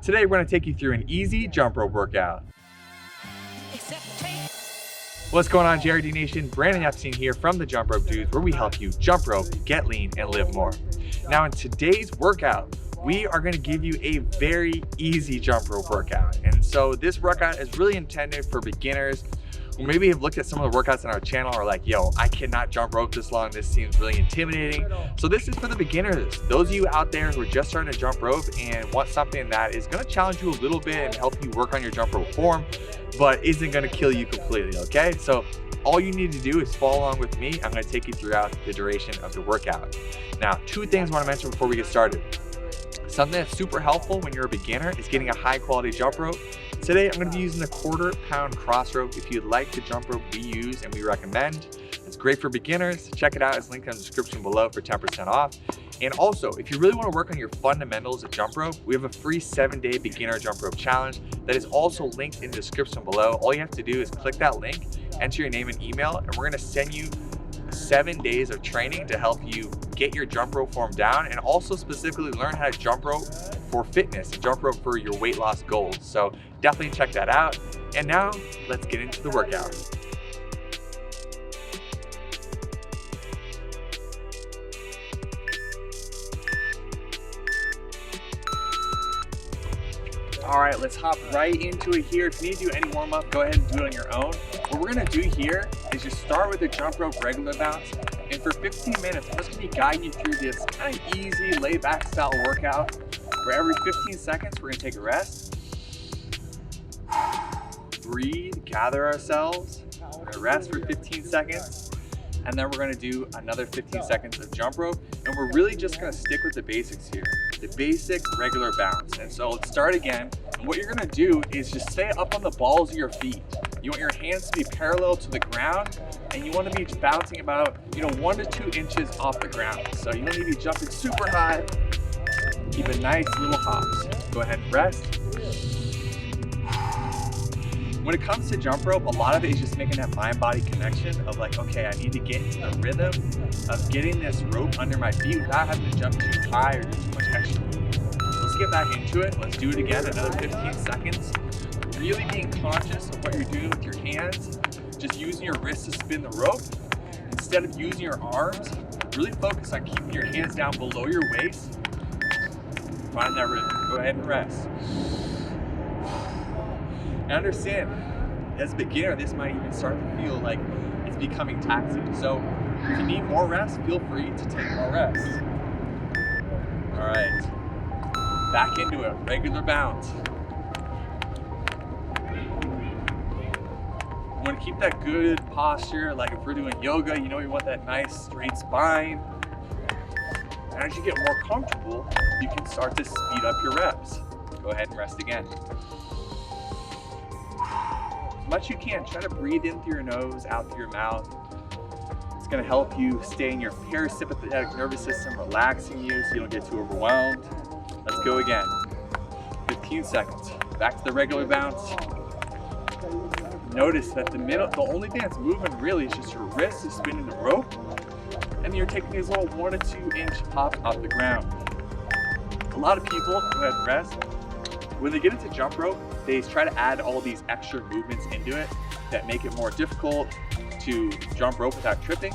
Today we're going to take you through an easy jump rope workout. What's going on, JRD Nation? Brandon Epstein here from the Jump Rope Dudes, where we help you jump rope, get lean, and live more. Now in today's workout, we are going to give you a very easy jump rope workout. And so this workout is really intended for beginners who maybe have looked at some of the workouts on our channel or like, yo, I cannot jump rope this long. This seems really intimidating. So this is for the beginners. Those of you out there who are just starting to jump rope and want something that is going to challenge you a little bit and help you work on your jump rope form, but isn't going to kill you completely, okay? So all you need to do is follow along with me. I'm going to take you throughout the duration of the workout. Now, two things I want to mention before we get started. Something that's super helpful when you're a beginner is getting a high quality jump rope. Today, I'm going to be using the 1/4 pound cross rope. If you'd like the jump rope we use and we recommend, it's great for beginners. Check it out. It's linked in the description below for 10% off. And also, if you really want to work on your fundamentals of jump rope, we have a free 7-day beginner jump rope challenge that is also linked in the description below. All you have to do is click that link, enter your name and email, and we're going to send you 7 days of training to help you get your jump rope form down and also specifically learn how to jump rope for fitness and jump rope for your weight loss goals. So definitely check that out. And now let's get into the workout. All right, let's hop right into it here. If you need to do any warm up, go ahead and do it on your own. What we're gonna do here is just start with a jump rope regular bounce. And for 15 minutes, I'm just gonna be guiding you through this kind of easy laid back style workout where every 15 seconds, we're gonna take a rest, breathe, gather ourselves. We're gonna rest for 15 seconds. And then we're gonna do another 15 seconds of jump rope. And we're really just gonna stick with the basics here. The basic regular bounce. And so let's start again. And what you're gonna do is just stay up on the balls of your feet. You want your hands to be parallel to the ground, and you want to be bouncing about 1 to 2 inches off the ground. So you don't need to be jumping super high. Keep a nice little hops. Go ahead and rest. When it comes to jump rope, a lot of it is just making that mind-body connection of like, okay, I need to get into the rhythm of getting this rope under my feet without having to jump too high or do too much extra movement. Let's get back into it. Let's do it again, another 15 seconds. Really being conscious of what you're doing with your hands, just using your wrists to spin the rope. Instead of using your arms, really focus on keeping your hands down below your waist. Find that rhythm. Go ahead and rest. And understand, as a beginner, this might even start to feel like it's becoming taxing. So if you need more rest, feel free to take more rest. All right, back into it, regular bounce. You want to keep that good posture, like if we're doing yoga, we want that nice straight spine. And as you get more comfortable, you can start to speed up your reps. Go ahead and rest again. As much as you can, try to breathe in through your nose, out through your mouth. It's going to help you stay in your parasympathetic nervous system, relaxing you so you don't get too overwhelmed. Let's go again. 15 seconds. Back to the regular bounce. Notice that the only thing that's moving really is just your wrist is spinning the rope, and you're taking these little 1 to 2 inch hops off the ground. A lot of people, go ahead and rest. When they get into jump rope, they try to add all these extra movements into it that make it more difficult to jump rope without tripping,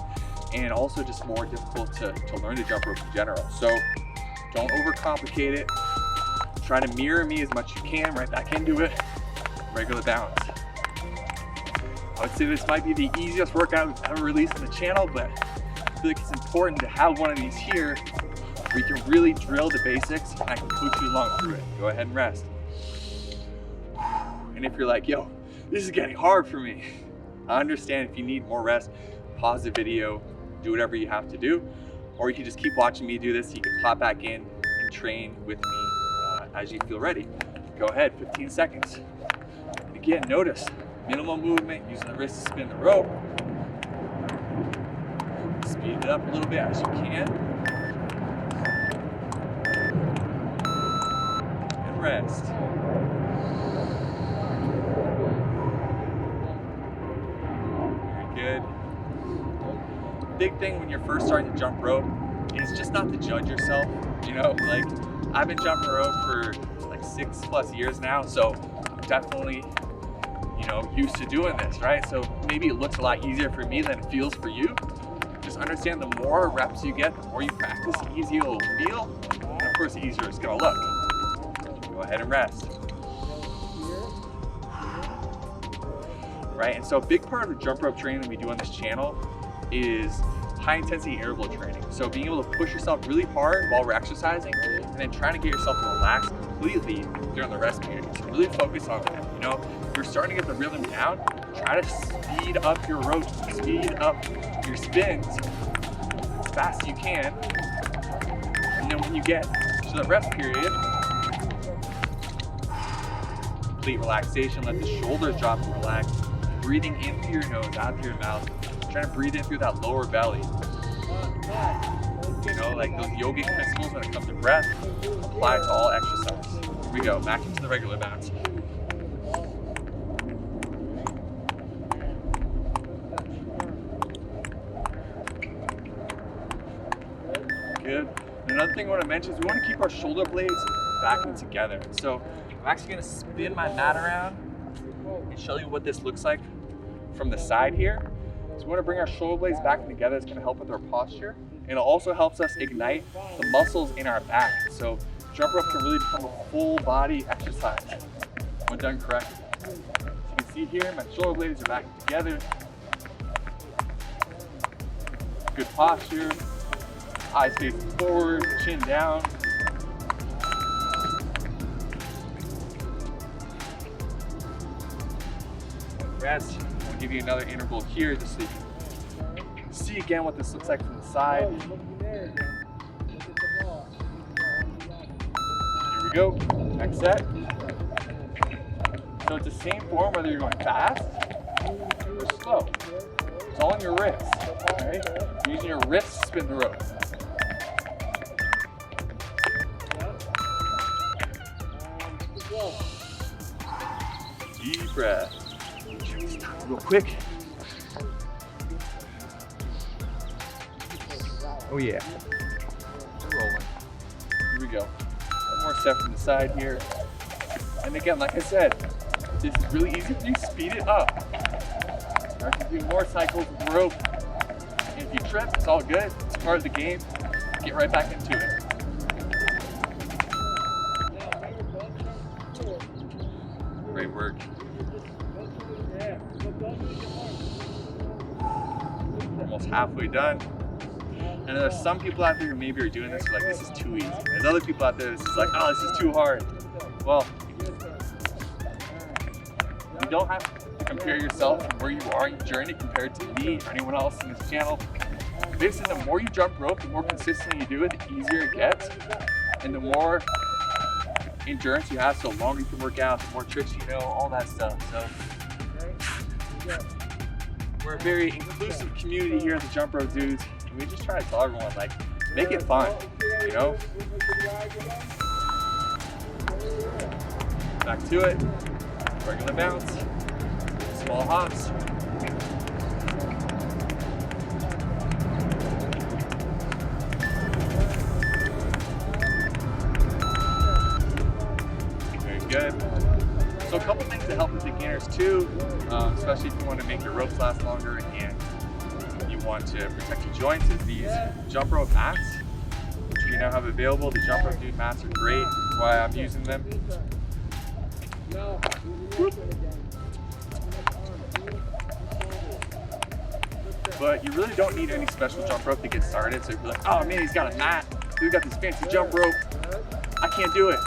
and also just more difficult to learn to jump rope in general. So don't overcomplicate it. Try to mirror me as much as you can, right back into it. Regular bounce. I would say this might be the easiest workout we've ever released on the channel, but I feel like it's important to have one of these here where you can really drill the basics and I can coach you along through it. Go ahead and rest. And if you're like, yo, this is getting hard for me, I understand. If you need more rest, pause the video, do whatever you have to do, or you can just keep watching me do this. You can pop back in and train with me as you feel ready. Go ahead, 15 seconds. And again, notice minimal movement, using the wrist to spin the rope. Speed it up a little bit as you can. And rest. Very good. Big thing when you're first starting to jump rope is just not to judge yourself. Like I've been jumping rope for like 6+ years now, so I'm definitely, you know, used to doing this, right? So maybe it looks a lot easier for me than it feels for you. Just understand the more reps you get, the more you practice, the easier it'll feel, and of course the easier it's gonna look. Go ahead and rest. Right, and so a big part of the jump rope training that we do on this channel is high intensity interval training. So being able to push yourself really hard while we're exercising, and then trying to get yourself to relax completely during the rest period. So really focus on that. You know, if you're starting to get the rhythm down, try to speed up your rope, speed up your spins as fast as you can. And then when you get to the rest period, complete relaxation, let the shoulders drop and relax. Breathing in through your nose, out through your mouth. Trying to breathe in through that lower belly. You know, like those yogic principles when it comes to breath, apply to all exercise. Here we go, back into the regular bounce. Good. And another thing I want to mention is we want to keep our shoulder blades back and together. So I'm actually going to spin my mat around and show you what this looks like from the side here. So we want to bring our shoulder blades back together. It's going to help with our posture. And it also helps us ignite the muscles in our back. So jump rope can really become a full body exercise when done correctly. So you can see here, my shoulder blades are back together. Good posture. Eyes facing forward, chin down. Rest. I'll give you another interval here just so you can see again what this looks like from the side. Here we go. Next set. So it's the same form whether you're going fast or slow. It's all in your wrists. Okay? You're using your wrists to spin the rope. Deep breath. Stop real quick. Oh yeah. We're rolling. Here we go. One more step from the side here. And again, like I said, this is really easy for you. Speed it up. Start to do more cycles with the rope. And if you trip, it's all good. It's part of the game. Get right back into it. Great work. We're almost halfway done. And there's some people out there who maybe are doing this, like, this is too easy. There's other people out there that's just like, oh, this is too hard. Well, you don't have to compare yourself from where you are in your journey compared to me or anyone else in this channel. Basically, the more you jump rope, the more consistent you do it, the easier it gets. And the more endurance you have, so the longer you can work out, the more tricks you know, all that stuff. So we're a very inclusive community here at the Jump Rope Dudes. And we just try to tell everyone, like, make it fun, you know? Back to it. Regular bounce. Small hops. Good. So a couple things to help with beginners too, especially if you want to make your ropes last longer and you want to protect your joints, is these jump rope mats, which we now have available. The Jump Rope Dude mats are great. That's why I'm using them. But you really don't need any special jump rope to get started. So if you're like, oh man, he's got a mat, we've got this fancy jump rope, I can't do it.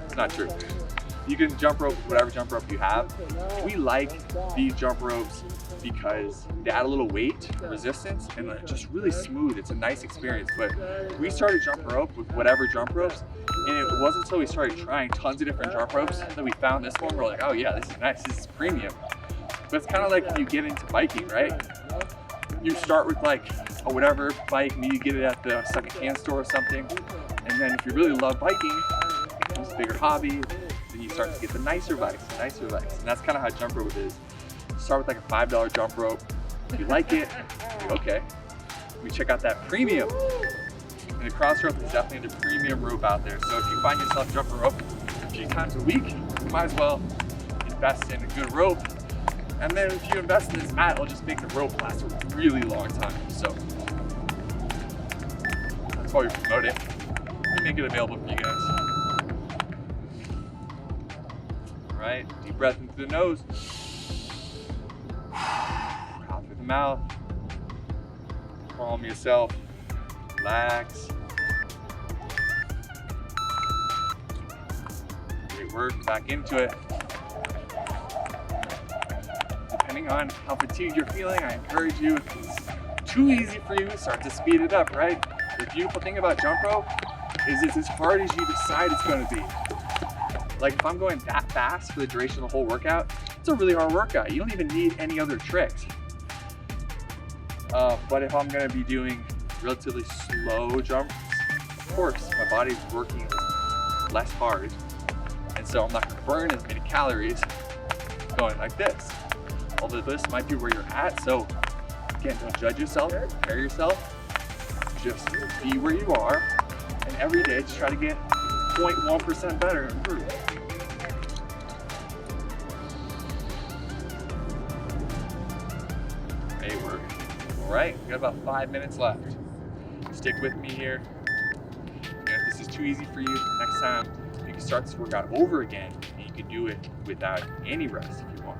It's not true. You can jump rope with whatever jump rope you have. We like these jump ropes because they add a little weight, resistance, and they're just really smooth. It's a nice experience. But we started jumping rope with whatever jump ropes, and it wasn't until we started trying tons of different jump ropes that we found this one. We're like, oh yeah, this is nice, this is premium. But it's kind of like when you get into biking, right? You start with like a whatever bike, maybe you get it at the secondhand store or something, and then if you really love biking, it's a bigger hobby, then you start to get the nicer bikes. And that's kind of how jump rope is. Start with like a $5 jump rope. If you like it, you're okay. We check out that premium And the cross rope is definitely the premium rope out there. So if you find yourself jumping rope a few times a week, you might as well invest in a good rope. And then if you invest in this mat, it'll just make the rope last a really long time. So that's why we promote it. We make it available for you guys. All right, deep breath in through the nose. Out through the mouth. Calm yourself. Relax. Great work, back into it. Depending on how fatigued you're feeling, I encourage you, if it's too easy for you, start to speed it up, right? The beautiful thing about jump rope is it's as hard as you decide it's gonna be. Like if I'm going that fast for the duration of the whole workout, it's a really hard workout. You don't even need any other tricks. But if I'm gonna be doing relatively slow jumps, of course, my body's working less hard. And so I'm not gonna burn as many calories going like this. Although this might be where you're at, so again, don't judge yourself, compare yourself, just be where you are, and every day just try to get 0.1% better and improve. Great work. All right, we got about 5 minutes left. Stick with me here. And if this is too easy for you, next time you can start this workout over again, and you can do it without any rest if you want.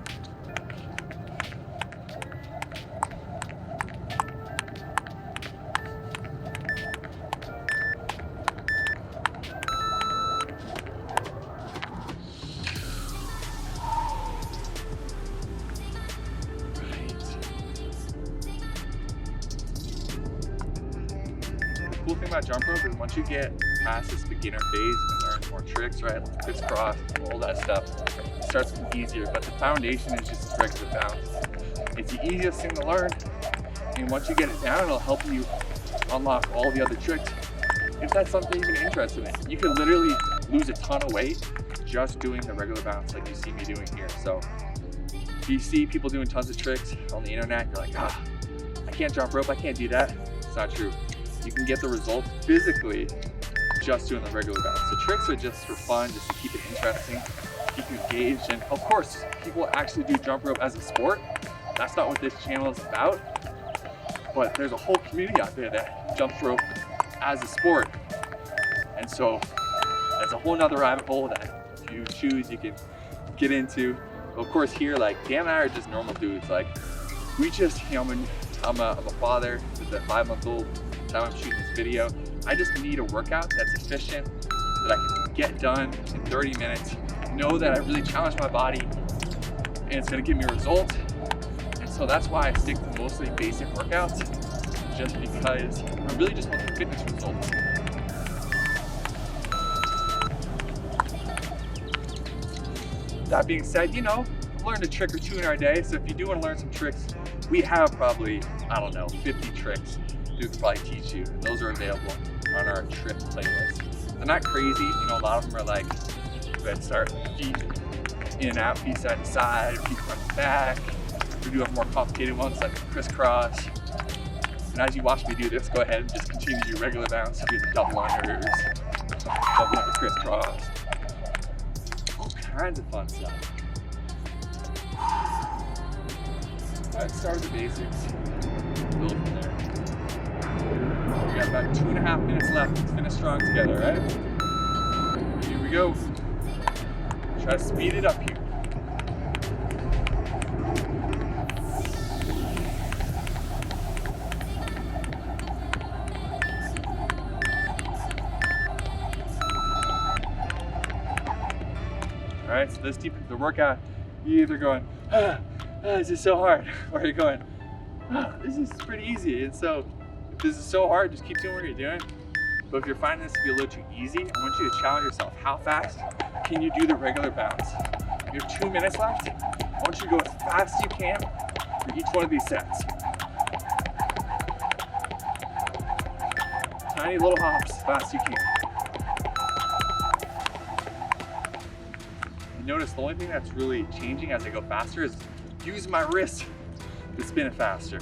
Cool thing about jump rope is once you get past this beginner phase, you can learn more tricks, right? Like crisscross, all that stuff. It starts getting easier, but the foundation is just this regular bounce. It's the easiest thing to learn, and once you get it down, it'll help you unlock all the other tricks. If that's something you're interested in, you can literally lose a ton of weight just doing the regular bounce like you see me doing here. So if you see people doing tons of tricks on the internet, you're like, I can't jump rope, I can't do that. It's not true. You can get the results physically just doing the regular bounce. The tricks are just for fun, just to keep it interesting, keep you engaged. And of course, people actually do jump rope as a sport. That's not what this channel is about. But there's a whole community out there that jumps rope as a sport. And so that's a whole nother rabbit hole that if you choose, you can get into. Of course here, like Dan and I are just normal dudes. Like we just, I'm a father with a 5-month-old. Time I'm shooting this video, I just need a workout that's efficient, that I can get done in 30 minutes, know that I really challenge my body and it's gonna give me a result. And so that's why I stick to mostly basic workouts, just because I really just want the fitness results. That being said, you know, I've learned a trick or two in our day, so if you do want to learn some tricks, we have probably, I don't know, 50 tricks we could probably teach you, and those are available on our trip playlist. They're not crazy, you know, a lot of them are like, go ahead and start feet in and out, feet side to side, feet front to back. We do have more complicated ones like crisscross. And as you watch me do this, go ahead and just continue your regular bounce. Do the double unders, double under crisscross. All kinds of fun stuff. Let's start with the basics. Build from there. We got about 2.5 minutes left. Let's finish strong together, right? Here we go. Try to speed it up here. All right, so this deep into the workout, you're either going, this is so hard, or you're going, this is pretty easy. And so if this is so hard, just keep doing what you're doing. But if you're finding this to be a little too easy, I want you to challenge yourself. How fast can you do the regular bounce? You have 2 minutes left. I want you to go as fast as you can for each one of these sets. Tiny little hops, as fast as you can. And notice the only thing that's really changing as I go faster is use my wrist to spin it faster.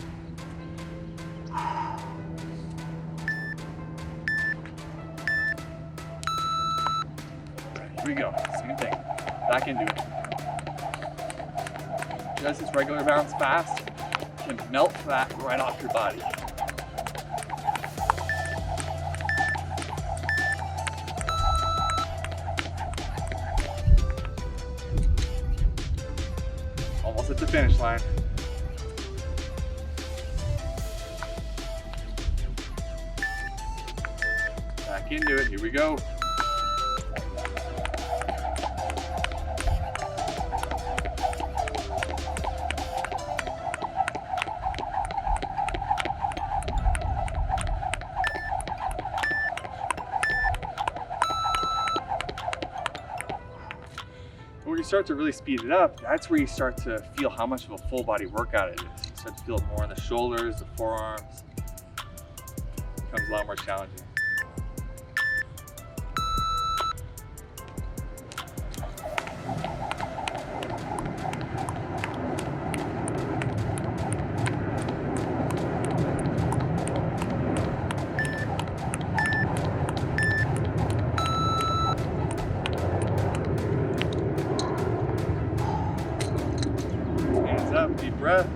Back into it. Just this regular bounce fast can melt fat right off your body. Almost at the finish line. Back into it, here we go. When you start to really speed it up, that's where you start to feel how much of a full body workout it is. You start to feel it more in the shoulders, the forearms. It becomes a lot more challenging. Up, deep breath.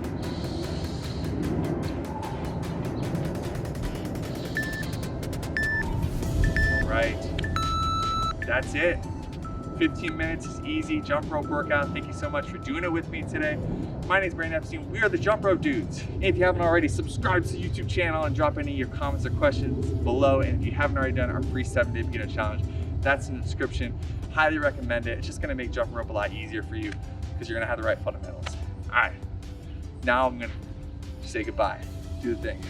All right, that's it. 15 minutes is easy jump rope workout. Thank you so much for doing it with me today. My name is Brandon Epstein. We are the Jump Rope Dudes. If you haven't already, subscribe to the YouTube channel and drop any of your comments or questions below. And if you haven't already done our free 7-day beginner challenge, that's in the description. Highly recommend it. It's just gonna make jumping rope a lot easier for you because you're gonna have the right fundamentals. All right. Now I'm gonna say goodbye. Do the thing.